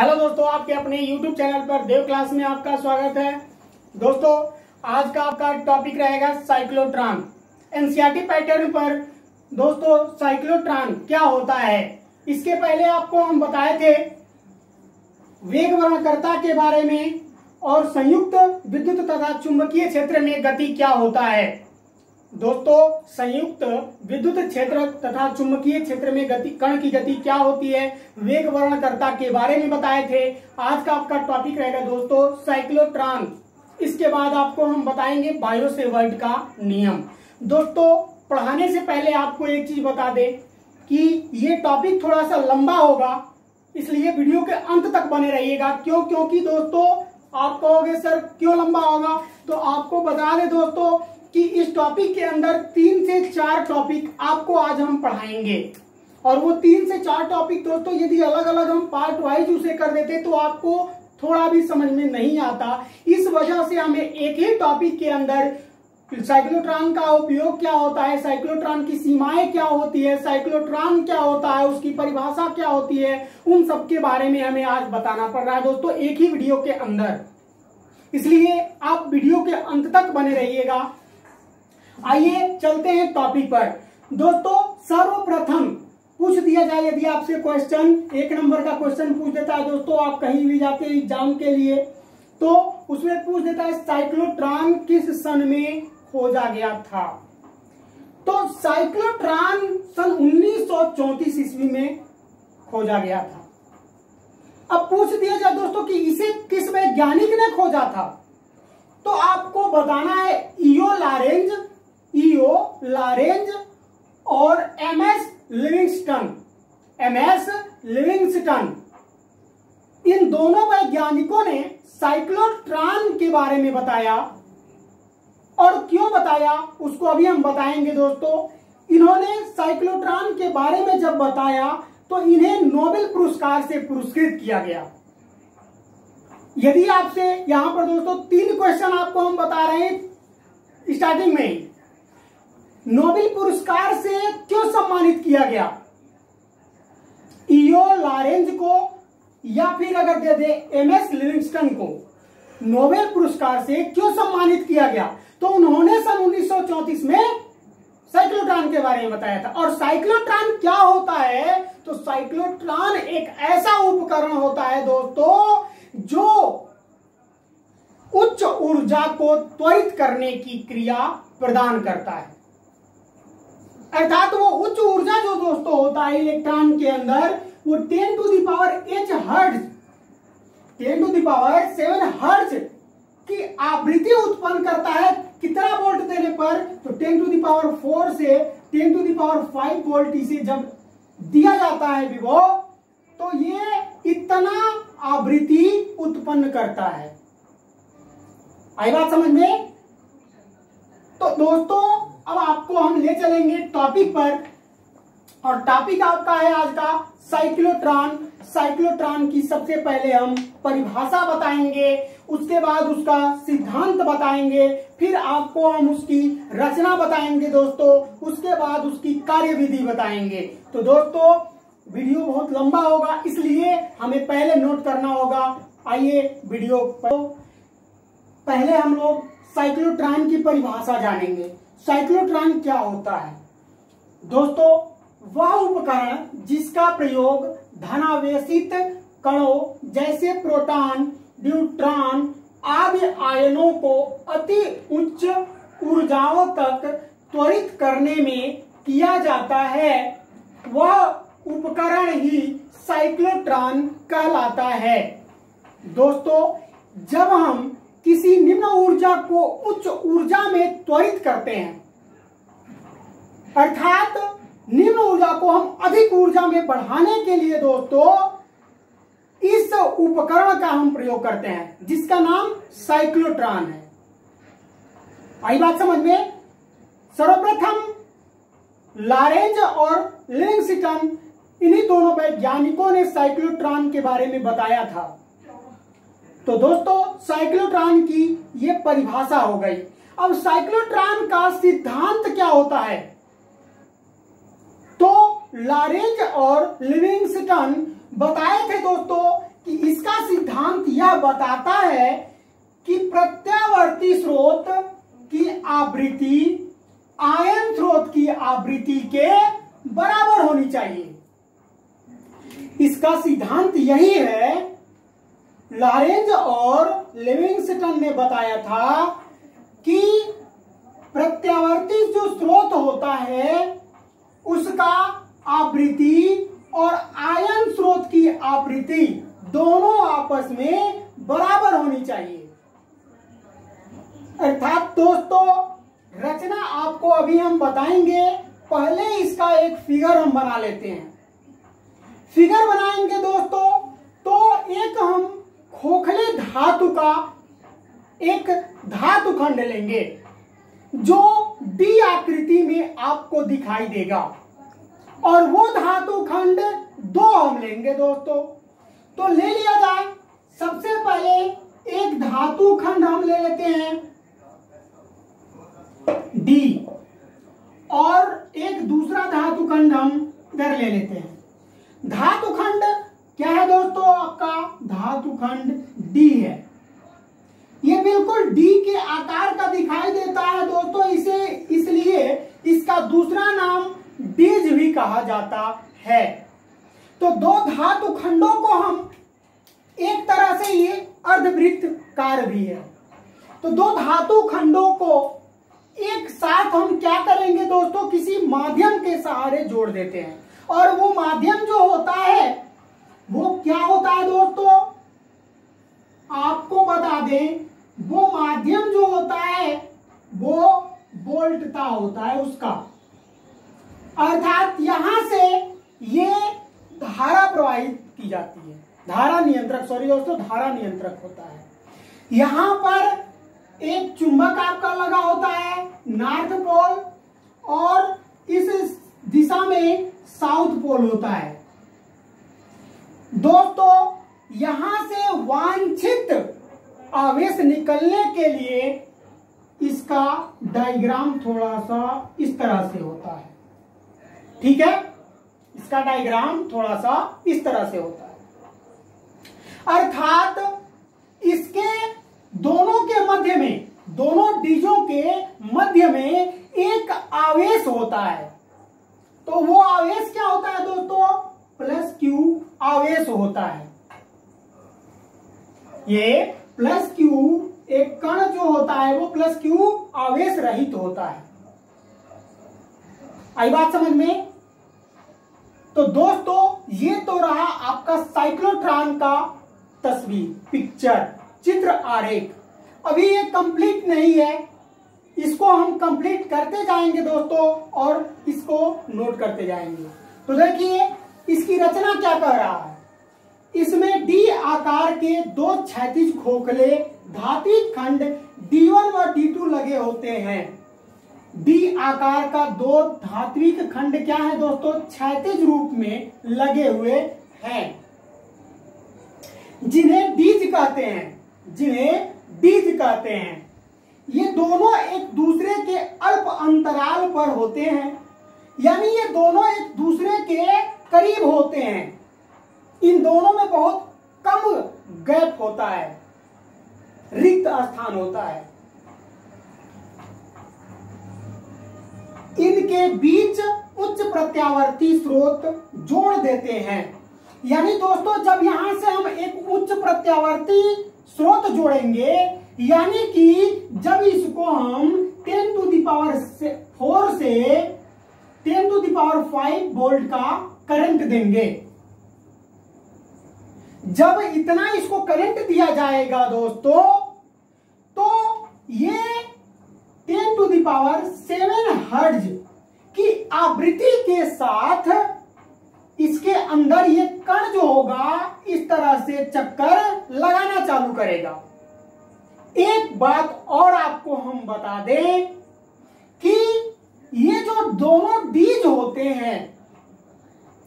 Hello दोस्तों, आपके अपने YouTube चैनल पर देव क्लास में आपका स्वागत है। दोस्तों, आज का आपका टॉपिक रहेगा साइक्लोट्रॉन। एनसीईआरटी पैटर्न पर दोस्तों साइक्लोट्रॉन क्या होता है, इसके पहले आपको हम बताए थे वेग वर्णकर्ता के बारे में और संयुक्त विद्युत तथा चुंबकीय क्षेत्र में गति क्या होता है। दोस्तों, संयुक्त विद्युत क्षेत्र तथा चुंबकीय क्षेत्र में गति, कण की गति क्या होती है, वेग वर्णकर्ता के बारे में बताए थे। आज का आपका टॉपिक रहेगा दोस्तों साइक्लोट्रॉन। इसके बाद आपको हम बताएंगे बायो सेवर्ट का नियम। दोस्तों, पढ़ाने से पहले आपको एक चीज बता दें कि ये टॉपिक थोड़ा सा लंबा होगा, इसलिए वीडियो के अंत तक बने रहिएगा। क्योंकि दोस्तों आप कहोगे सर क्यों लंबा होगा, तो आपको बता दें दोस्तों कि इस टॉपिक के अंदर 3 से 4 टॉपिक आपको आज हम पढ़ाएंगे। और वो 3 से 4 टॉपिक दोस्तों यदि अलग अलग हम पार्ट वाइज उसे कर देते तो आपको थोड़ा भी समझ में नहीं आता। इस वजह से हमें एक ही टॉपिक के अंदर साइक्लोट्रॉन का उपयोग क्या होता है, साइक्लोट्रॉन की सीमाएं क्या होती है, साइक्लोट्रॉन क्या होता है, उसकी परिभाषा क्या होती है, उन सब के बारे में हमें आज बताना पड़ रहा है दोस्तों एक ही वीडियो के अंदर। इसलिए आप वीडियो के अंत तक बने रहिएगा। आइए चलते हैं टॉपिक पर। दोस्तों, सर्वप्रथम पूछ दिया जाए यदि आपसे क्वेश्चन, 1 नंबर का क्वेश्चन पूछ देता है दोस्तों, आप कहीं भी जाते हैं एग्जाम के लिए तो उसमें पूछ देता है साइक्लोट्रॉन किस सन में खोजा गया था। तो साइक्लोट्रॉन सन 1934 ईस्वी में खोजा गया था। अब पूछ दिया जाए दोस्तों कि इसे किस वैज्ञानिक ने खोजा था, तो आपको बताना है ईओ लॉरेंज और एमएस लिविंगस्टन। इन दोनों वैज्ञानिकों ने साइक्लोट्रॉन के बारे में बताया। और क्यों बताया उसको अभी हम बताएंगे दोस्तों। इन्होंने साइक्लोट्रॉन के बारे में जब बताया तो इन्हें नोबेल पुरस्कार से पुरस्कृत किया गया। यदि आपसे यहां पर दोस्तों 3 क्वेश्चन आपको हम बता रहे हैं स्टार्टिंग में, नोबेल पुरस्कार से क्यों सम्मानित किया गया, ईओ लॉरेंज को या फिर अगर दे दे एमएस लिविंगस्टन को नोबेल पुरस्कार से क्यों सम्मानित किया गया, तो उन्होंने सन 1934 में साइक्लोट्रॉन के बारे में बताया था। और साइक्लोट्रॉन क्या होता है, तो साइक्लोट्रॉन एक ऐसा उपकरण होता है दोस्तों जो उच्च ऊर्जा को त्वरित करने की क्रिया प्रदान करता है। अर्थात वो उच्च ऊर्जा जो दोस्तों होता है इलेक्ट्रॉन के अंदर, वो 10 टू द पावर 7 हर्ट्ज की आवृत्ति उत्पन्न करता है। कितना वोल्ट देने पर, तो 10 टू द पावर 4 से 10 टू द पावर 5 वोल्ट इसे जब दिया जाता है विभव, तो ये इतना आवृत्ति उत्पन्न करता है। आई बात समझ में। तो दोस्तों अब आपको हम ले चलेंगे टॉपिक पर, और टॉपिक आपका है आज का साइक्लोट्रॉन। साइक्लोट्रॉन की सबसे पहले हम परिभाषा बताएंगे, उसके बाद उसका सिद्धांत बताएंगे, फिर आपको हम उसकी रचना बताएंगे दोस्तों, उसके बाद उसकी कार्यविधि बताएंगे। तो दोस्तों वीडियो बहुत लंबा होगा, इसलिए हमें पहले नोट करना होगा। आइए वीडियो पर पहले हम लोग साइक्लोट्रॉन की परिभाषा जानेंगे। साइक्लोट्रॉन क्या होता है दोस्तों, वह उपकरण जिसका प्रयोग धनावेशित कणों जैसे प्रोटॉन, न्यूट्रॉन आदि आयनों को अति उच्च ऊर्जाओं तक त्वरित करने में किया जाता है, वह उपकरण ही साइक्लोट्रॉन कहलाता है। दोस्तों, जब हम किसी निम्न ऊर्जा को उच्च ऊर्जा में त्वरित करते हैं, अर्थात निम्न ऊर्जा को हम अधिक ऊर्जा में बढ़ाने के लिए दोस्तों इस उपकरण का हम प्रयोग करते हैं, जिसका नाम साइक्लोट्रॉन है। आई बात समझ में। सर्वप्रथम लॉरेंज और लिविंगस्टन, इन्हीं दोनों वैज्ञानिकों ने साइक्लोट्रॉन के बारे में बताया था। तो दोस्तों साइक्लोट्रॉन की ये परिभाषा हो गई। अब साइक्लोट्रॉन का सिद्धांत क्या होता है, तो लॉरेंज और लिविंगस्टन बताए थे दोस्तों कि इसका सिद्धांत यह बताता है कि प्रत्यावर्ती स्रोत की आवृत्ति आयन स्रोत की आवृत्ति के बराबर होनी चाहिए। इसका सिद्धांत यही है। लॉरेंज और लिविंगस्टन ने बताया था कि प्रत्यावर्ती जो स्रोत होता है उसका आवृत्ति और आयन स्रोत की आवृत्ति दोनों आपस में बराबर होनी चाहिए। अर्थात दोस्तों रचना आपको अभी हम बताएंगे, पहले इसका एक फिगर हम बना लेते हैं। फिगर बनाएंगे दोस्तों तो एक हम खोखले धातु का एक धातु खंड लेंगे जो डी आकृति में आपको दिखाई देगा, और वो धातु खंड दो हम लेंगे दोस्तों। तो ले लिया जाए। सबसे पहले एक धातु खंड हम ले लेते हैं डी, और एक दूसरा धातु खंड हम इधर ले लेते हैं। धातु खंड क्या है दोस्तों? आपका धातु खंड डी है। ये बिल्कुल डी के आकार का दिखाई देता है दोस्तों, इसे इसलिए इसका दूसरा नाम डीज भी कहा जाता है। तो दो धातु खंडों को हम एक तरह से ये अर्धवृत्तकार भी है। तो दो धातु खंडों को एक साथ हम क्या करेंगे दोस्तों? किसी माध्यम के सहारे जोड़ देते हैं, और वो माध्यम जो होता है वो क्या होता है दोस्तों? आपको बता दें, वो माध्यम जो होता है वो वोल्टता होता है उसका। अर्थात यहां से ये धारा प्रवाहित की जाती है। धारा नियंत्रक, सॉरी दोस्तों, धारा नियंत्रक होता है। यहां पर एक चुंबक आपका लगा होता है नॉर्थ पोल, और इस दिशा में साउथ पोल होता है। दोस्तों यहां से वांछित आवेश निकलने के लिए इसका डायग्राम थोड़ा सा इस तरह से होता है। ठीक है, इसका डायग्राम थोड़ा सा इस तरह से होता है। अर्थात इसके दोनों के मध्य में, दोनों डीजों के मध्य में एक आवेश होता है। तो वो आवेश क्या होता है दोस्तों? प्लस क्यू आवेश होता है। ये प्लस क्यू, एक कण जो होता है वो प्लस क्यू आवेश रहित होता है। आई बात समझ में? तो दोस्तों ये तो रहा आपका साइक्लोट्रॉन का तस्वीर, पिक्चर, चित्र आरेख। अभी ये कंप्लीट नहीं है, इसको हम कंप्लीट करते जाएंगे दोस्तों, और इसको नोट करते जाएंगे। तो देखिए इसकी रचना क्या कह रहा है। इसमें डी आकार के दो क्षैतिज खोखले धात्विक खंड D1 व D2 लगे होते हैं। डी आकार का दो धात्विक खंड क्या है दोस्तों? क्षैतिज रूप में लगे हुए हैं, जिन्हें डीज कहते हैं, जिन्हें डीज कहते हैं। ये दोनों एक दूसरे के अल्प अंतराल पर होते हैं, यानी ये दोनों एक दूसरे के करीब होते हैं। इन दोनों में बहुत कम गैप होता है, रिक्त स्थान होता है। इनके बीच उच्च प्रत्यावर्ती स्रोत जोड़ देते हैं। यानी दोस्तों जब यहां से हम एक उच्च प्रत्यावर्ती स्रोत जोड़ेंगे, यानी कि जब इसको हम 10⁴ से 10⁵ वोल्ट का करंट देंगे, जब इतना इसको करंट दिया जाएगा दोस्तों, तो ये 10⁷ हर्ट्ज की आवृत्ति के साथ इसके अंदर ये कण जो होगा इस तरह से चक्कर लगाना चालू करेगा। एक बात और आपको हम बता दें कि ये जो दोनों डीज होते हैं,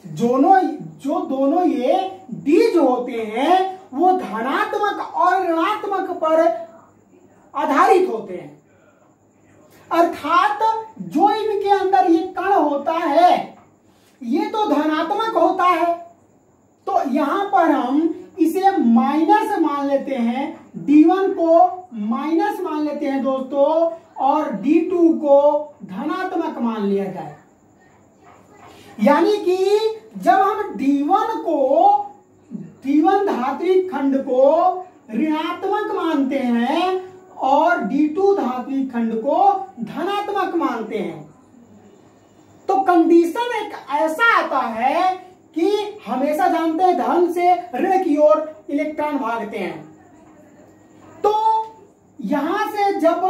जो दोनों ये डीज होते हैं, वो धनात्मक और ऋणात्मक पर आधारित होते हैं। अर्थात जो इनके अंदर ये कण होता है ये तो धनात्मक होता है, तो यहां पर हम इसे माइनस मान लेते हैं, D1 को माइनस मान लेते हैं दोस्तों, और D2 को धनात्मक मान लिया जाए। यानी कि जब हम D1 धात्विक खंड को ऋणात्मक मानते हैं और D2 धात्विक खंड को धनात्मक मानते हैं, तो कंडीशन एक ऐसा आता है कि हमेशा जानते हैं धन से ऋण की ओर इलेक्ट्रॉन भागते हैं। तो यहां से जब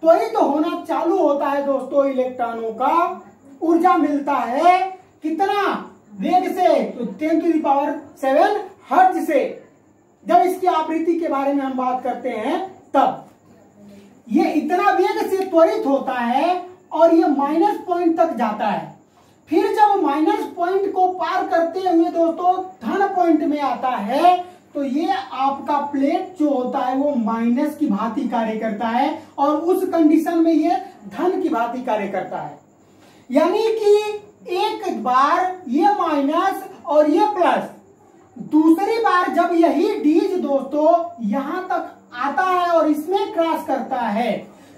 त्वरित होना चालू होता है दोस्तों, इलेक्ट्रॉनों का ऊर्जा मिलता है कितना वेग से, तो 10⁷ हर्ट्ज से। जब इसकी आवृत्ति के बारे में हम बात करते हैं तब ये इतना वेग से त्वरित होता है और ये माइनस पॉइंट तक जाता है। फिर जब माइनस पॉइंट को पार करते हुए दोस्तों धन पॉइंट में आता है, तो ये आपका प्लेट जो होता है वो माइनस की भांति कार्य करता है और उस कंडीशन में ये धन की भांति कार्य करता है। यानी कि एक बार ये माइनस और ये प्लस, दूसरी बार जब यही डीज दोस्तों यहां तक आता है और इसमें क्रॉस करता है,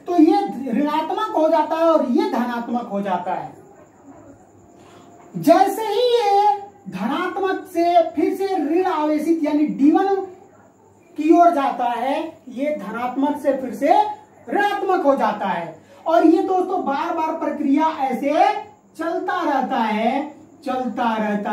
तो ये ऋणात्मक हो जाता है और ये धनात्मक हो जाता है। जैसे ही ये धनात्मक से फिर से ऋण आवेशित यानी D1 की ओर जाता है, ये धनात्मक से फिर से ऋणात्मक हो जाता है। और ये दोस्तों बार बार प्रक्रिया ऐसे चलता रहता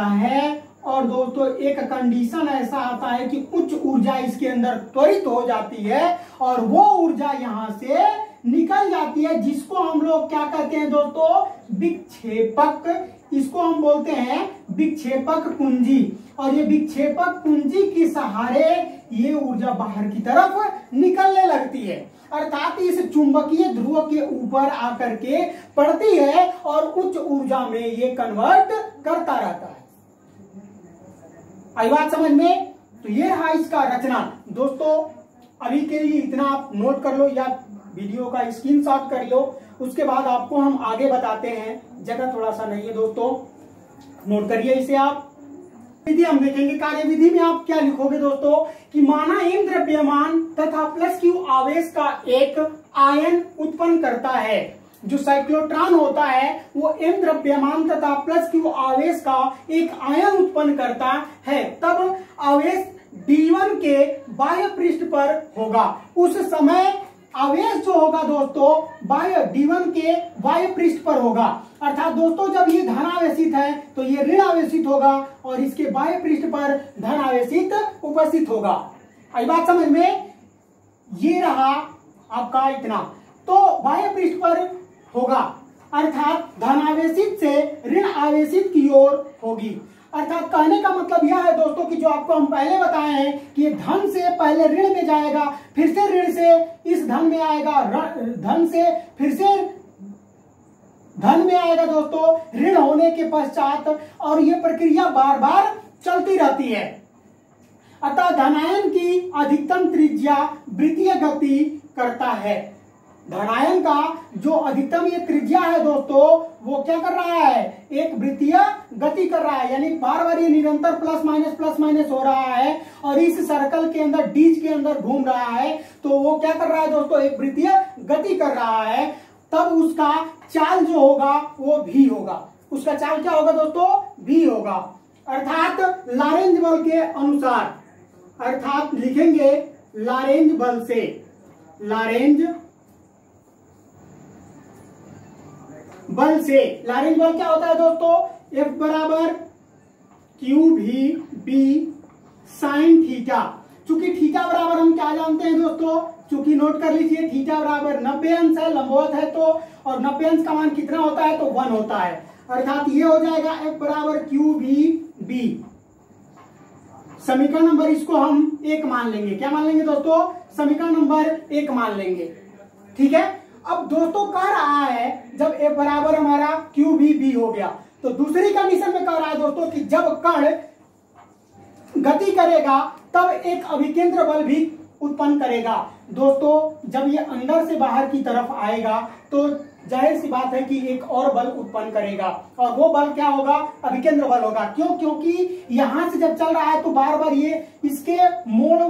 है। और दोस्तों एक कंडीशन ऐसा आता है कि उच्च ऊर्जा इसके अंदर त्वरित हो जाती है और वो ऊर्जा यहां से निकल जाती है, जिसको हम लोग क्या कहते हैं दोस्तों, विक्षेपक। इसको हम बोलते हैं विक्षेपक कुंजी। और ये विक्षेपक कुंजी के सहारे ये ऊर्जा बाहर की तरफ निकलने लगती है, अर्थात इस चुंबकीय ध्रुव के ऊपर आकर के पड़ती है और उच्च ऊर्जा में ये कन्वर्ट करता रहता है। आई बात समझ में? तो ये है इसका रचना। दोस्तों अभी के लिए इतना आप नोट कर लो या वीडियो का स्क्रीनशॉट कर लो, उसके बाद आपको हम आगे बताते हैं। जगह थोड़ा सा नहीं है दोस्तों, नोट करिए इसे आप। विधि हम देखेंगे, कार्यविधि में आप क्या लिखोगे दोस्तों कि माना M द्रव्यमान तथा +Q आवेश का एक आयन उत्पन्न करता है। जो साइक्लोट्रॉन होता है वो M द्रव्यमान तथा +Q आवेश का एक आयन उत्पन्न करता है, तब आवेश D1 के बाह्य पृष्ठ पर होगा। उस समय आवेश जो होगा दोस्तों बाह्य D1 के बाह्य पृष्ठ पर होगा, अर्थात दोस्तों जब ये धन आवेशित है तो ये ऋण आवेशित होगा और इसके बाह्य पृष्ठ पर धन आवेशित उपस्थित होगा। आई बात समझ में? ये रहा आपका इतना, तो बाह्य पृष्ठ पर होगा अर्थात धन आवेशित से ऋण आवेशित की ओर होगी। अर्थात कहने का मतलब यह है दोस्तों कि जो आपको हम पहले बताए हैं कि धन से पहले ऋण में जाएगा, फिर से ऋण से इस धन में आएगा, धन से फिर से धन में आएगा दोस्तों ऋण होने के पश्चात, और ये प्रक्रिया बार बार चलती रहती है। अतः धनायन की अधिकतम त्रिज्या वृत्तीय गति करता है। धनायन का जो अधिकतम ये त्रिज्या है दोस्तों वो क्या कर रहा है, एक वृत्तीय गति कर रहा है, यानी बार बार ये निरंतर प्लस माइनस हो रहा है और इस सर्कल के अंदर डीज के अंदर घूम रहा है। तो वो क्या कर रहा है दोस्तों, एक वृत्तीय गति कर रहा है। तब उसका चाल जो होगा वो भी होगा। उसका चाल क्या होगा दोस्तों, भी होगा। अर्थात लॉरेंज बल के अनुसार, अर्थात लिखेंगे लॉरेंज बल से, लॉरेंज बल से। लॉरेंज बल क्या होता है दोस्तों, F बराबर QV sin थीटा। चूंकि थीटा बराबर हम क्या जानते हैं दोस्तों, चूंकि नोट कर लीजिए थीटा बराबर 90 अंश है, लंबवत है तो, और 90 अंश का मान कितना होता है तो 1 होता है। अर्थात ये हो जाएगा F बराबर QV। समीकरण नंबर इसको हम 1 मान लेंगे। क्या मान लेंगे दोस्तों, समीकरण नंबर 1 मान लेंगे। ठीक है। अब दोस्तों कह रहा है जब F बराबर हमारा QV हो गया, तो दूसरी कंडीशन में कह रहा है दोस्तों कि जब कण गति करेगा तब एक अभिकेंद्र बल भी उत्पन्न करेगा। दोस्तों जब ये अंदर से बाहर की तरफ आएगा तो जाहिर सी बात है कि एक और बल उत्पन्न करेगा, और वो बल क्या होगा? अभिकेंद्र बल होगा। क्यों? क्योंकि यहां से जब चल रहा है तो बार बार ये इसके मोड़,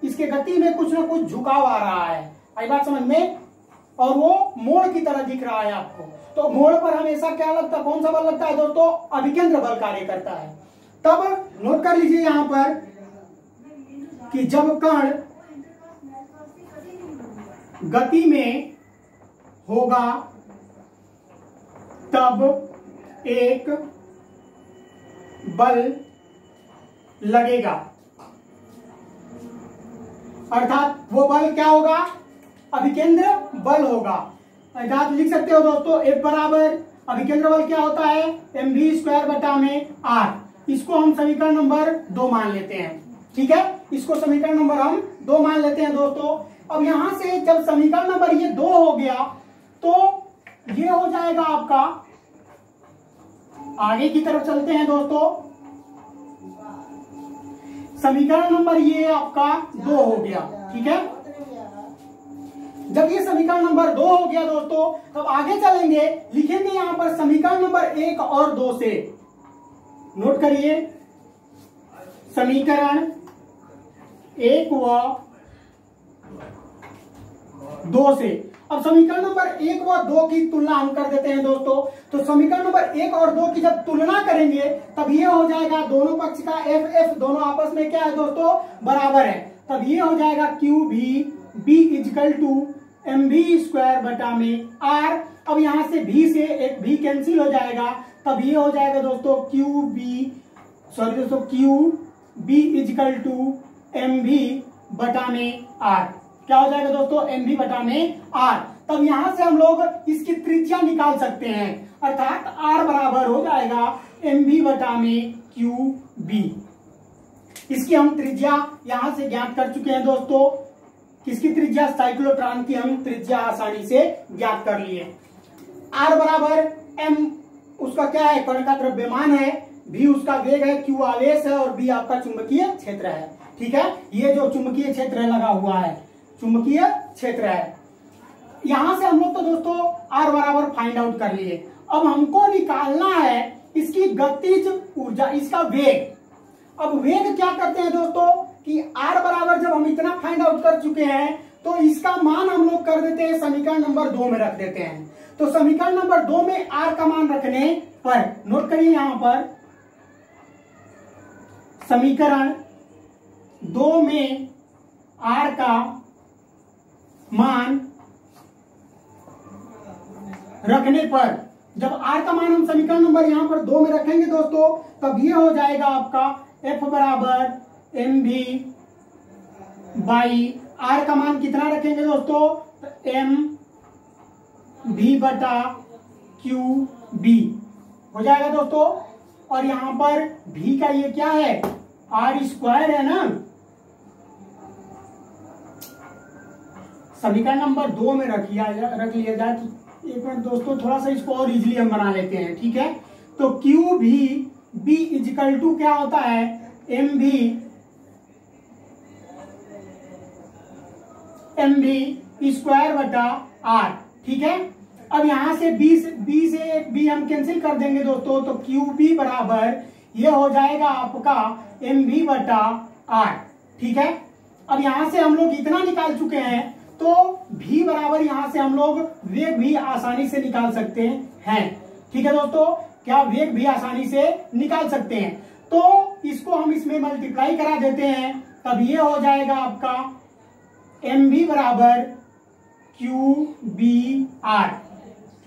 इसके गति में कुछ ना कुछ झुकाव आ रहा है। आई बात समझ में? और वो मोड़ की तरह दिख रहा है आपको। तो मोड़ पर हमेशा क्या लगता है? कौन सा बल लगता है दोस्तों? अभिकेंद्र बल कार्य करता है। तब नोट कर लीजिए यहां पर कि जब कण गति में होगा तब एक बल लगेगा, अर्थात वो बल क्या होगा? अभिकेंद्र बल होगा। अर्थात लिख सकते हो दोस्तों F बराबर अभिकेंद्र बल क्या होता है? mv² बटा में r। इसको हम समीकरण नंबर 2 मान लेते हैं। ठीक है, इसको समीकरण नंबर हम 2 मान लेते हैं दोस्तों। अब यहां से जब समीकरण नंबर ये 2 हो गया तो ये हो जाएगा आपका, आगे की तरफ चलते हैं दोस्तों। समीकरण नंबर ये आपका 2 हो गया। ठीक है, जब ये समीकरण नंबर 2 हो गया दोस्तों, तब आगे चलेंगे, लिखेंगे यहां पर समीकरण नंबर 1 और 2 से। नोट करिए, समीकरण 1 व 2 से। अब समीकरण नंबर 1 व 2 की तुलना हम कर देते हैं दोस्तों। तो समीकरण नंबर 1 और 2 की जब तुलना करेंगे तब ये हो जाएगा, दोनों पक्ष का एफ दोनों आपस में क्या है दोस्तों? बराबर है। तब ये हो जाएगा Q B equal to mv² बटा में r। अब यहां से भी से एक भी कैंसिल हो जाएगा, तब ये हो जाएगा दोस्तों Q B equal to mv बटा में r। क्या हो जाएगा दोस्तों? mv बटा में r। तब यहां से हम लोग इसकी त्रिज्या निकाल सकते हैं, अर्थात r बराबर हो जाएगा mv बटा में qb। इसकी हम त्रिज्या यहां से ज्ञात कर चुके हैं दोस्तों। किसकी त्रिज्या? साइक्लोट्रॉन की हम त्रिज्या आसानी से ज्ञात कर लिए। r बराबर m उसका क्या है? कण का द्रव्यमान है, v उसका वेग है, q आवेश है, और b आपका चुंबकीय क्षेत्र है। ठीक है, ये जो चुंबकीय क्षेत्र लगा हुआ है, चुंबकीय क्षेत्र है। यहां से हम लोग तो दोस्तों r बराबर फाइंड आउट कर लिए। अब हमको निकालना है इसकी गतिज ऊर्जा, इसका वेग। अब वेग क्या करते हैं दोस्तों कि r बराबर जब हम इतना फाइंड आउट कर चुके हैं तो इसका मान हम लोग कर देते हैं समीकरण नंबर 2 में रख देते हैं। तो समीकरण नंबर 2 में r का मान रखने पर, नोट करिए यहां पर, समीकरण 2 में r का मान रखने पर, जब r का मान हम समीकरण नंबर यहां पर 2 में रखेंगे दोस्तों, तब ये हो जाएगा आपका F बराबर mv बाई r का मान कितना रखेंगे दोस्तों? mv बटा qb हो जाएगा दोस्तों। और यहां पर v का ये क्या है? r² है ना। समीकरण नंबर 2 में रख लिया जाए। एक मिनट दोस्तों, थोड़ा सा इसको और इजीली हम बना लेते हैं। ठीक है, तो क्यू भी बी इजिकल टू क्या होता है? mv स्क्वायर बटा r। ठीक है, अब यहां से b से b हम कैंसिल कर देंगे दोस्तों, तो क्यू बी बराबर ये हो जाएगा आपका mv बटा r। ठीक है, अब यहां से हम लोग इतना निकाल चुके हैं तो v बराबर यहां से हम लोग वेग भी आसानी से निकाल सकते हैं। ठीक है दोस्तों, क्या वेग भी आसानी से निकाल सकते हैं। तो इसको हम इसमें मल्टीप्लाई करा देते हैं, तब ये हो जाएगा आपका mv बराबर qbr।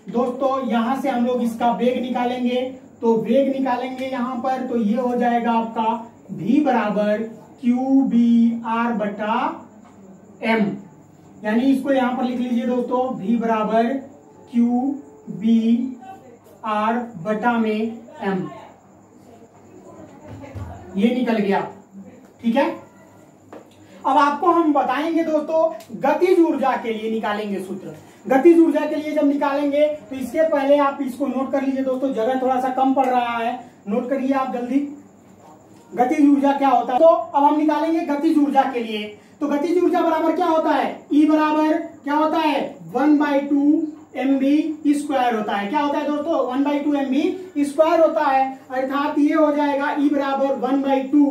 दोस्तों यहां से हम लोग इसका वेग निकालेंगे, तो वेग निकालेंगे यहां पर, तो ये हो जाएगा आपका v बराबर qbr बटा m। यानी इसको यहां पर लिख लीजिए दोस्तों, v बराबर qbr बटा में m। ये निकल गया। ठीक है, अब आपको हम बताएंगे दोस्तों गतिज ऊर्जा के लिए निकालेंगे सूत्र। गतिज ऊर्जा के लिए जब निकालेंगे तो इसके पहले आप इसको नोट कर लीजिए दोस्तों, जगह थोड़ा सा कम पड़ रहा है, नोट करिए आप जल्दी। गतिज ऊर्जा क्या होता है, तो अब हम निकालेंगे गतिज ऊर्जा के लिए। तो गतिज ऊर्जा बराबर क्या होता है, E बराबर क्या होता है 1/2 mv² होता है। क्या होता है दोस्तों 1/2 mv² होता है, अर्थात ये हो जाएगा E बराबर 1/2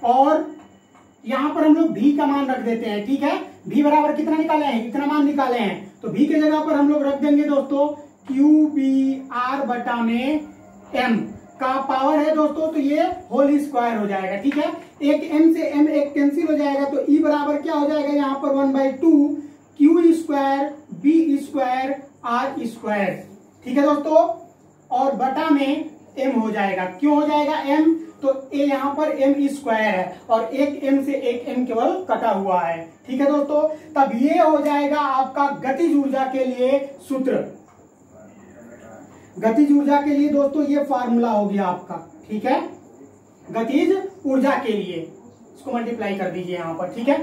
और यहां पर हम लोग v का मान रख देते हैं। ठीक है, v बराबर कितना निकाले हैं, इतना मान निकाले हैं, तो v के जगह पर हम लोग रख देंगे दोस्तों QBr बटा में m का पावर है दोस्तों, तो ये होल स्क्वायर हो जाएगा। ठीक है, एक m से m एक कैंसिल हो जाएगा, तो E बराबर क्या हो जाएगा यहाँ पर 1/2 Q² B² R²। ठीक है दोस्तों, और बटा में m हो जाएगा। क्यों हो जाएगा m, तो a यहाँ पर m² है और एक m से एक m केवल कटा हुआ है। ठीक है दोस्तों, तब ये हो जाएगा आपका गतिज ऊर्जा के लिए सूत्र। गतिज ऊर्जा के लिए दोस्तों ये फार्मूला हो गया आपका। ठीक है, गतिज ऊर्जा के लिए इसको मल्टीप्लाई कर दीजिए यहां पर। ठीक है,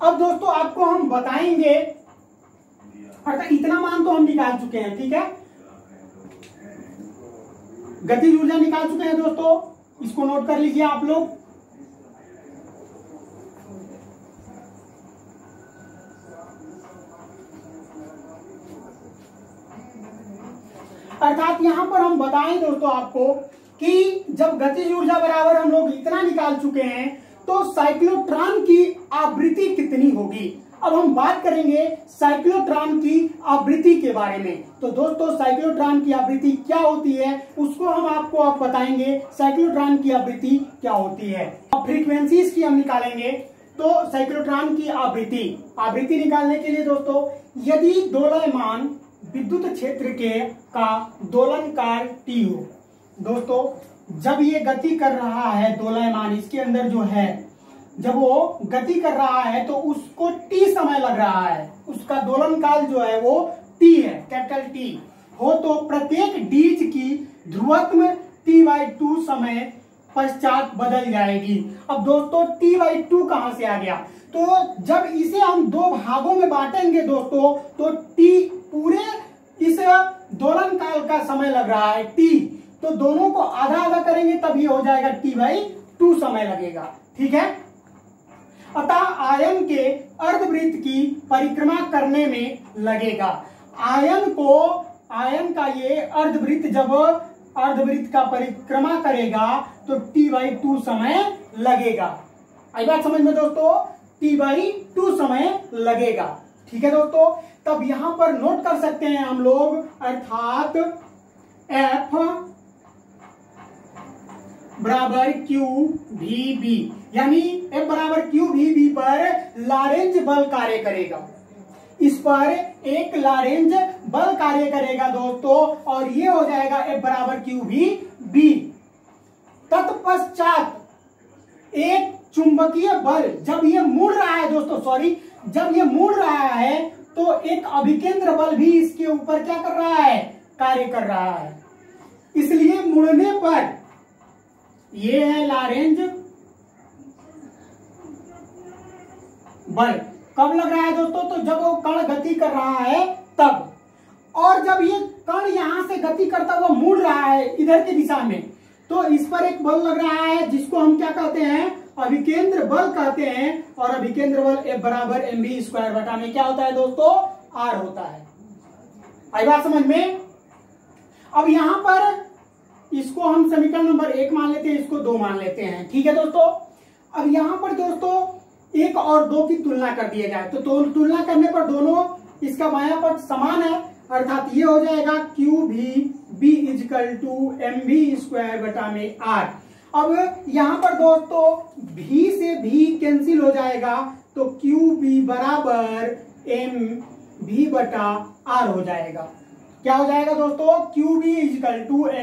अब दोस्तों आपको हम बताएंगे, अर्थात इतना मान तो हम निकाल चुके हैं। ठीक है, गतिज ऊर्जा निकाल चुके हैं दोस्तों, इसको नोट कर लीजिए आप लोग। अर्थात यहां पर हम बताएं दोस्तों आपको कि जब गतिज ऊर्जा बराबर हम लोग इतना निकाल चुके हैं, तो साइक्लोट्रॉन की आवृत्ति कितनी होगी। अब हम बात करेंगे साइक्लोट्रॉन की आवृत्ति के बारे में। तो दोस्तों साइक्लोट्रॉन की आवृत्ति क्या होती है उसको हम आपको अब बताएंगे। साइक्लोट्रॉन की आवृत्ति क्या होती है, अब फ्रीक्वेंसीज की हम निकालेंगे। तो साइक्लोट्रॉन की आवृत्ति निकालने के लिए दोस्तों, यदि दोलयमान विद्युत क्षेत्र के का दोलनकार T हो, दोस्तों जब ये गति कर रहा है दोलयमान, इसके अंदर जो है जब वो गति कर रहा है तो उसको T समय लग रहा है, उसका दोलन काल जो है वो T है, कैपिटल T हो, तो प्रत्येक डीज की ध्रुवत्व T/2 समय पश्चात बदल जाएगी। अब दोस्तों T/2 कहां से आ गया, तो जब इसे हम दो भागों में बांटेंगे दोस्तों, तो T पूरे इस दोलन काल का समय लग रहा है T, तो दोनों को आधा आधा करेंगे तब ये हो जाएगा T/2 समय लगेगा। ठीक है, अतः आयन के अर्धवृत्त की परिक्रमा करने में लगेगा। आयन का ये अर्धवृत्त जब अर्धवृत्त का परिक्रमा करेगा तो T/2 समय लगेगा। आई बात समझ में दोस्तों, T/2 समय लगेगा। ठीक है दोस्तों, तब यहां पर नोट कर सकते हैं हम लोग, अर्थात F बराबर QVB, यानी F बराबर QVB पर लारेंज बल कार्य करेगा। इस पर एक लारेंज बल कार्य करेगा दोस्तों, और ये हो जाएगा F बराबर QVB। तत्पश्चात एक चुंबकीय बल जब ये मुड़ रहा है दोस्तों, जब ये मुड़ रहा है तो एक अभिकेंद्र बल भी इसके ऊपर क्या कर रहा है, कार्य कर रहा है। इसलिए मुड़ने पर ये है लारेंज बल, कब लग रहा है दोस्तों, तो जब वो कण गति कर रहा है तब, और जब ये कण यहां से गति करता हुआ मुड़ रहा है इधर की दिशा में, तो इस पर एक बल लग रहा है जिसको हम क्या कहते हैं, अभिकेंद्र बल कहते हैं। और अभिकेंद्र बल F बराबर mv² बटा में क्या होता है दोस्तों, R होता है। आई बात समझ में। अब यहां पर इसको हम समीकरण नंबर 1 मान लेते हैं, इसको 2 मान लेते हैं। ठीक है दोस्तों, अब यहां पर दोस्तों 1 और 2 की तुलना कर दिया जाए, तो तुलना करने पर दोनों इसका बायां पक्ष समान है, अर्थात ये हो जाएगा QVB = mv² बटा में R। अब यहां पर दोस्तों V से V कैंसिल हो जाएगा, तो QB बराबर mv बटा R हो जाएगा। क्या हो जाएगा दोस्तों, QB =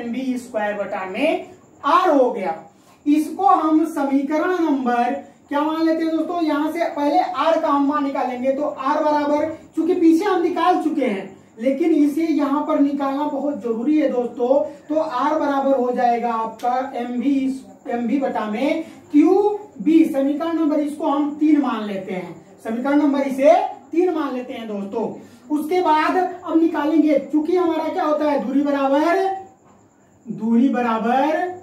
mv² बटा में R हो गया। इसको हम समीकरण नंबर क्या मान लेते हैं दोस्तों, यहां से पहले R का हम मान निकालेंगे, तो R बराबर, चूंकि पीछे हम निकाल चुके हैं लेकिन इसे यहां पर निकालना बहुत जरूरी है दोस्तों, तो R बराबर हो जाएगा आपका mv बटा में QB। समीकरण नंबर इसको हम 3 मान लेते हैं, समीकरण नंबर इसे 3 मान लेते हैं दोस्तों। उसके बाद अब निकालेंगे, चूंकि हमारा क्या होता है, दूरी बराबर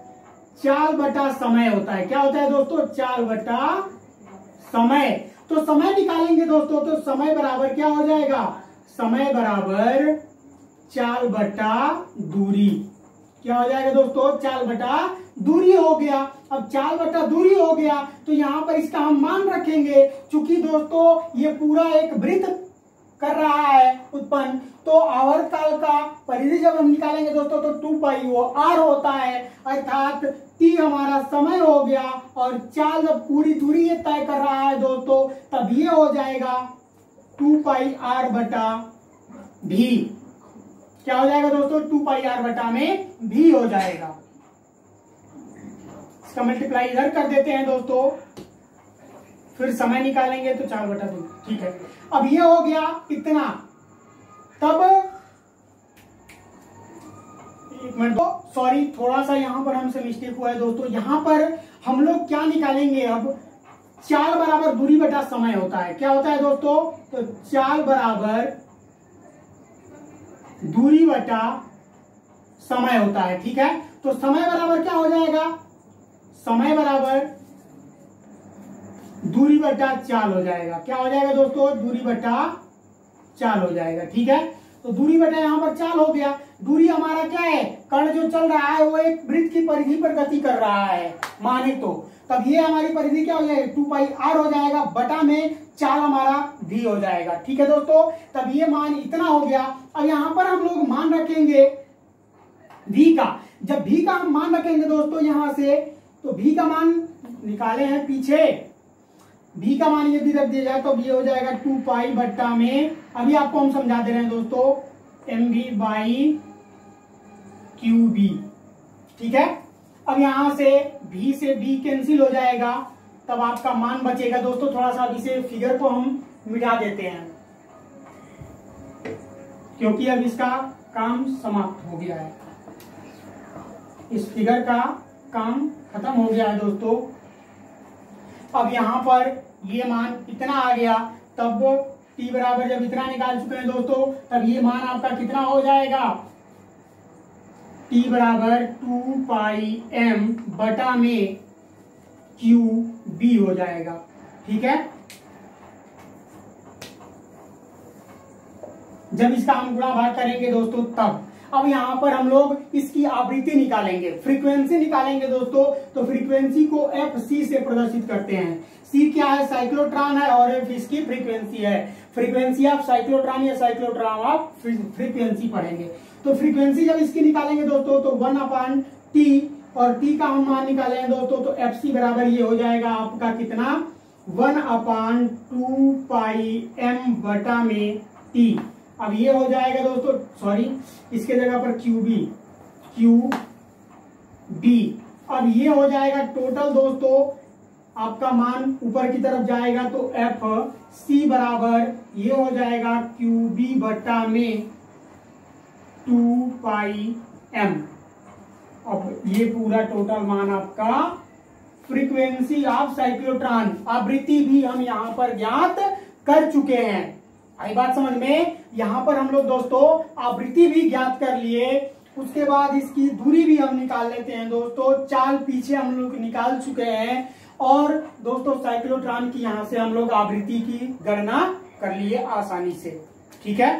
चाल बटा समय होता है। क्या होता है दोस्तों, चाल बटा समय। तो समय निकालेंगे दोस्तों, तो समय बराबर क्या हो जाएगा, समय बराबर चाल बटा दूरी। क्या हो जाएगा दोस्तों, चाल बटा दूरी हो गया। अब चाल बटा दूरी हो गया तो यहां पर इसका हम मान रखेंगे, चूंकि दोस्तों ये पूरा एक वृत्त कर रहा है उत्पन्न, तो आवर्तकाल का परिधि जब हम निकालेंगे दोस्तों तो 2 पाई वो आर होता है, अर्थात टी हमारा समय हो गया, और चाल जब पूरी दूरी ये तय कर रहा है दोस्तों तब ये हो जाएगा 2 पाई आर बटा भी। क्या हो जाएगा दोस्तों, 2 पाई आर बटा में भी हो जाएगा। इसका मल्टीप्लाई इधर कर देते हैं दोस्तों, फिर समय निकालेंगे तो 4 बटा 2। ठीक है, अब ये हो गया इतना। तब एक मिनट, सॉरी थोड़ा सा यहां पर हमसे मिस्टेक हुआ है दोस्तों। यहां पर हम लोग क्या निकालेंगे, अब चाल बराबर दूरी बटा समय होता है। क्या होता है दोस्तों, तो चाल बराबर दूरी बटा समय होता है। ठीक है, तो समय बराबर क्या हो जाएगा, समय बराबर दूरी बटा चाल हो जाएगा। क्या हो जाएगा दोस्तों, दूरी बटा चाल हो जाएगा। ठीक है, तो दूरी बटा यहां पर चाल हो गया। दूरी हमारा क्या है, कण जो चल रहा है वो एक वृत्त की परिधि पर गति कर रहा है माने तो, तब ये हमारी परिधि क्या हो जाएगी, 2 पाई आर हो जाएगा, बटा में चाल हमारा भी हो जाएगा। ठीक है दोस्तों, तब ये मान इतना हो गया। अब यहां पर हम लोग मान रखेंगे v का। जब v का हम मान रखेंगे दोस्तों यहां से, तो v का मान निकाले हैं पीछे, v का मान यदि रख दिया जाए तो ये हो जाएगा 2 पाई बट्टा में, अभी आपको हम समझा दे रहे हैं दोस्तों, mv बाई qb। ठीक है, अब यहां से v से v कैंसिल हो जाएगा, तब आपका मान बचेगा दोस्तों। थोड़ा सा इसे फिगर को हम मिटा देते हैं क्योंकि अब इसका काम समाप्त हो गया है, इस फिगर का काम खत्म हो गया है दोस्तों। अब यहां पर ये मान इतना आ गया, तब t बराबर जब इतना निकाल चुके हैं दोस्तों, तब ये मान आपका कितना हो जाएगा, t बराबर 2 पाई m बटा में QB हो जाएगा। ठीक है, जब इसका हम गुणा भाग करेंगे दोस्तों तब। अब यहां पर हम लोग इसकी आवृत्ति निकालेंगे, फ्रीक्वेंसी निकालेंगे दोस्तों। तो फ्रीक्वेंसी को FC से प्रदर्शित करते हैं। C क्या है, साइक्लोट्रॉन है, और F इसकी फ्रीक्वेंसी है। फ्रीक्वेंसी ऑफ साइक्लोट्रॉन या साइक्लोट्रॉन ऑफ फ्रीक्वेंसी पढ़ेंगे। तो फ्रीक्वेंसी जब इसकी निकालेंगे दोस्तों तो 1/T, और T का हम मान निकाले हैं दोस्तों, तो FC बराबर ये हो जाएगा आपका कितना, 1/2 पाई m बटा में T। अब ये हो जाएगा दोस्तों, सॉरी इसके जगह पर QB। अब ये हो जाएगा टोटल दोस्तों, आपका मान ऊपर की तरफ जाएगा तो FC बराबर ये हो जाएगा QB बटा में 2 पाई m। अब ये पूरा टोटल मान आपका फ्रीक्वेंसी ऑफ साइक्लोट्रॉन, आवृत्ति भी हम यहां पर ज्ञात कर चुके हैं। आई बात समझ में, यहां पर हम लोग दोस्तों आवृत्ति भी ज्ञात कर लिए, उसके बाद इसकी दूरी भी हम निकाल लेते हैं दोस्तों, चाल पीछे हम लोग निकाल चुके हैं, और दोस्तों साइक्लोट्रॉन की यहां से हम लोग आवृत्ति की गणना कर लिए आसानी से। ठीक है,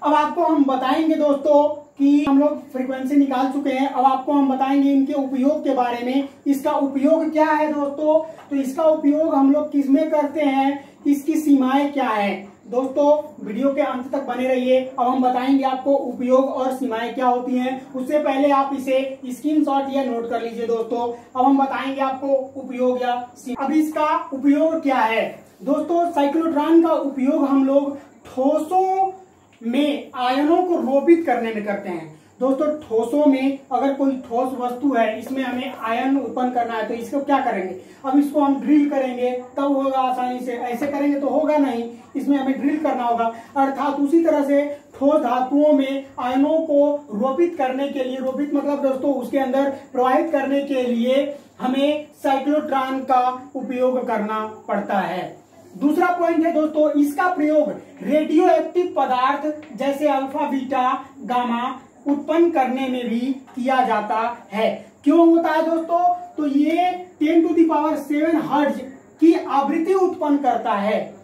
अब आपको हम बताएंगे दोस्तों कि हम लोग फ्रीक्वेंसी निकाल चुके हैं, अब आपको हम बताएंगे इनके उपयोग के बारे में। इसका उपयोग क्या है दोस्तों, तो इसका उपयोग हम लोग किसमें करते हैं, इसकी सीमाएं क्या है दोस्तों, वीडियो के अंत तक बने रहिए। अब हम बताएंगे आपको उपयोग और सीमाएं क्या होती हैं, उससे पहले आप इसे स्क्रीनशॉट या नोट कर लीजिए दोस्तों। अब हम बताएंगे आपको उपयोग या अब इसका उपयोग क्या है दोस्तों। साइक्लोट्रॉन का उपयोग हम लोग ठोसों में आयनों को रोपित करने में करते हैं दोस्तों। ठोसों में अगर कोई ठोस वस्तु है, इसमें हमें आयन उत्पन्न करना है, तो इसको क्या करेंगे, अब इसको हम ड्रिल करेंगे तब होगा आसानी से, ऐसे करेंगे तो होगा नहीं, इसमें हमें ड्रिल करना होगा। अर्थात उसी तरह से ठोस धातुओं में आयनों को रोपित करने के लिए, रोपित मतलब दोस्तों उसके अंदर प्रवाहित करने के लिए हमें साइक्लोट्रॉन का उपयोग करना पड़ता है। दूसरा पॉइंट है दोस्तों, इसका प्रयोग रेडियो एक्टिव पदार्थ जैसे अल्फा, बीटा, गामा उत्पन्न करने में भी किया जाता है। क्यों होता है दोस्तों, तो ये 10⁷ हर्ट्ज की आवृत्ति उत्पन्न करता है।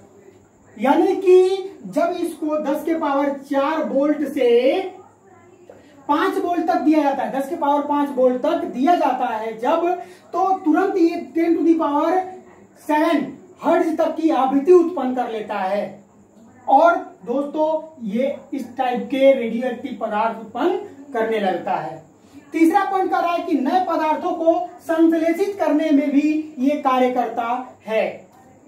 यानी कि जब इसको 10 के पावर 4 वोल्ट से 5 वोल्ट तक दिया जाता है, 10 के पावर 5 वोल्ट तक दिया जाता है जब, तो तुरंत ये 10 टू दी पावर 7 हर्ट्ज तक की आवृत्ति उत्पन्न कर लेता है। और दोस्तों ये इस टाइप के रेडियो एक्टिव पदार्थ उत्पन्न करने लगता है। तीसरा पॉइंट कर रहा है कि नए पदार्थों को संश्लेषित करने में भी ये कार्य करता है।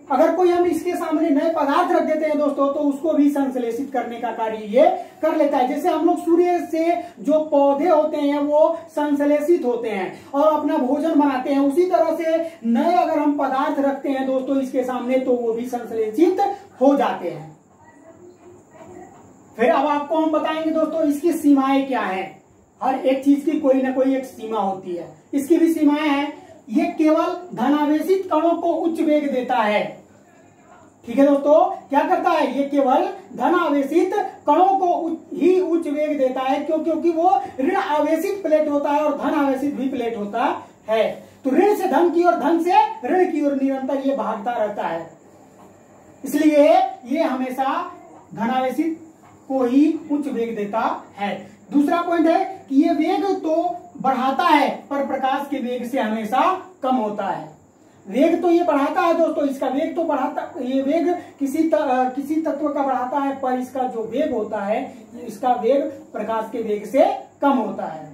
अगर कोई हम इसके सामने नए पदार्थ रख देते हैं दोस्तों, तो उसको भी संश्लेषित करने का कार्य ये कर लेता है। जैसे हम लोग सूर्य से जो पौधे होते हैं वो संश्लेषित होते हैं और अपना भोजन बनाते हैं, उसी तरह से नए अगर हम पदार्थ रखते हैं दोस्तों इसके सामने, तो वो भी संश्लेषित हो जाते हैं। फिर अब आपको हम बताएंगे दोस्तों इसकी सीमाएं क्या हैं। हर एक चीज की कोई ना कोई एक सीमा होती है, इसकी भी सीमाएं हैं। ये केवल धनावेशित कणों को उच्च वेग देता है। ठीक है दोस्तों, क्या करता है, ये केवल धनावेशित कणों को ही उच्च वेग देता है, क्योंकि वो ऋण आवेशित प्लेट होता है और धन आवेशित भी प्लेट होता है। तो ऋण से धन की ओर, धन से ऋण की ओर निरंतर ये भागता रहता है। इसलिए ये हमेशा धनावेशित को ही उच्च वेग देता है। दूसरा पॉइंट है कि ये वेग तो बढ़ाता है पर प्रकाश के वेग से हमेशा कम होता है। वेग तो ये बढ़ाता है दोस्तों, इसका वेग तो बढ़ाता, ये वेग किसी तत्व का बढ़ाता है, पर इसका जो वेग होता है इसका वेग प्रकाश के वेग से कम होता है।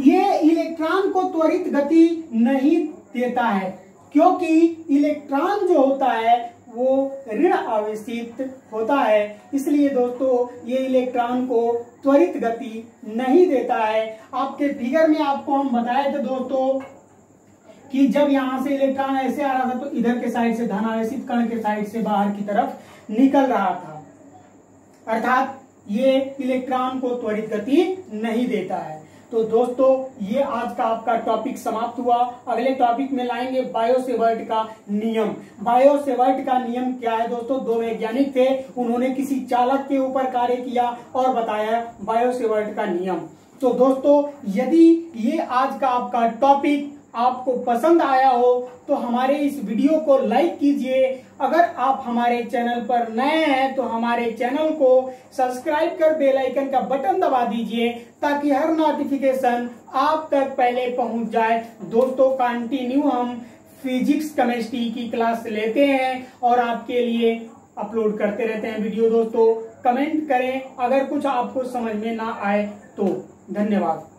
ये इलेक्ट्रॉन को त्वरित गति नहीं देता है, क्योंकि इलेक्ट्रॉन जो होता है वो ऋण आवेशित होता है। इसलिए दोस्तों ये इलेक्ट्रॉन को त्वरित गति नहीं देता है। आपके फिगर में आपको हम बताए थे दोस्तों कि जब यहां से इलेक्ट्रॉन ऐसे आ रहा था तो इधर के साइड से धन आवेशित कण के साइड से बाहर की तरफ निकल रहा था, अर्थात ये इलेक्ट्रॉन को त्वरित गति नहीं देता है। तो दोस्तों ये आज का आपका टॉपिक समाप्त हुआ। अगले टॉपिक में लाएंगे बायो-सेवर्ट का नियम। बायो-सेवर्ट का नियम क्या है दोस्तों, दो वैज्ञानिक थे, उन्होंने किसी चालक के ऊपर कार्य किया और बताया बायो-सेवर्ट का नियम। तो दोस्तों यदि ये आज का आपका टॉपिक आपको पसंद आया हो तो हमारे इस वीडियो को लाइक कीजिए। अगर आप हमारे चैनल पर नए हैं तो हमारे चैनल को सब्सक्राइब कर बेल आइकन का बटन दबा दीजिए, ताकि हर नोटिफिकेशन आप तक पहले पहुंच जाए। दोस्तों कंटिन्यू हम फिजिक्स केमिस्ट्री की क्लास लेते हैं और आपके लिए अपलोड करते रहते हैं वीडियो। दोस्तों कमेंट करें अगर कुछ आपको समझ में ना आए तो। धन्यवाद।